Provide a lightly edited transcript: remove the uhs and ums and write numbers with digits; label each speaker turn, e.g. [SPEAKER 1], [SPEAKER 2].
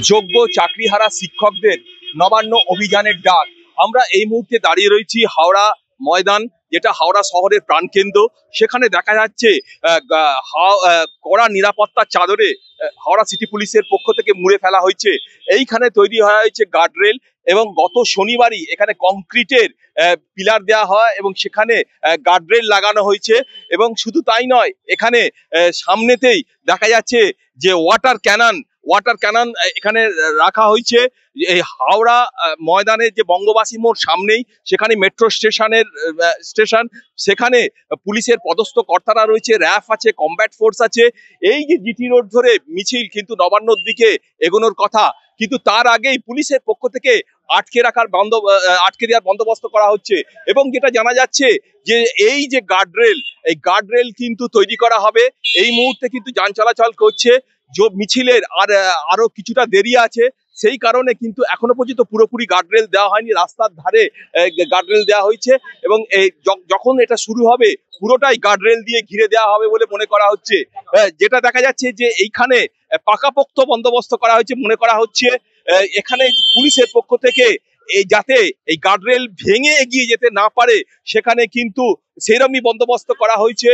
[SPEAKER 1] যোগ্য চাকরিহারা শিক্ষকদের নবান্ন অভিযানের ডাক। আমরা এই মুহূর্তে দাঁড়িয়ে রয়েছি হাওড়া ময়দান, যেটা হাওড়া শহরের প্রাণকেন্দ্র। সেখানে দেখা যাচ্ছে কড়া নিরাপত্তার চাদরে হাওড়া সিটি পুলিশের পক্ষ থেকে মুড়ে ফেলা হয়েছে। এইখানে তৈরি হওয়া হয়েছে গার্ডরেল, এবং গত শনিবারই এখানে কংক্রিটের পিলার দেওয়া হয় এবং সেখানে গার্ডরেল লাগানো হয়েছে। এবং শুধু তাই নয়, এখানে সামনেতেই দেখা যাচ্ছে যে ওয়াটার ক্যানন এখানে রাখা হয়েছে। এই হাওড়া ময়দানের যে বঙ্গবাসী মোড় সামনেই, সেখানে মেট্রো স্টেশন, সেখানে পুলিশের পদস্থ কর্তারা রয়েছে, র্যাফ আছে, কমব্যাট ফোর্স আছে। এই যে জিটি রোড ধরে মিছিল কিন্তু নবান্নর দিকে এগোনোর কথা, কিন্তু তার আগেই পুলিশের পক্ষ থেকে আটকে দেওয়ার বন্দোবস্ত করা হচ্ছে। এবং যেটা জানা যাচ্ছে যে এই যে গার্ডরেল কিন্তু তৈরি করা হবে। এই মুহূর্তে কিন্তু যান চলাচল করছে। মিছিলের আরো কিছুটা দেরি আছে, সেই কারণে কিন্তু এখনো পর্যন্ত পুরোপুরি গার্ডরেল দেওয়া হয়নি। রাস্তার ধারে গার্ডরেল দেওয়া হয়েছে এবং যখন এটা শুরু হবে পুরোটাই গার্ডরেল দিয়ে ঘিরে দেওয়া হবে বলে মনে করা হচ্ছে। যেটা দেখা যাচ্ছে যে এইখানে পাকাপোক্ত বন্দোবস্ত করা হয়েছে। মনে করা হচ্ছে এখানে পুলিশের পক্ষ থেকে যাতে এই গার্ডরেল ভেঙে এগিয়ে যেতে না পারে, সেখানে কিন্তু সেরকমই বন্দোবস্ত করা হয়েছে।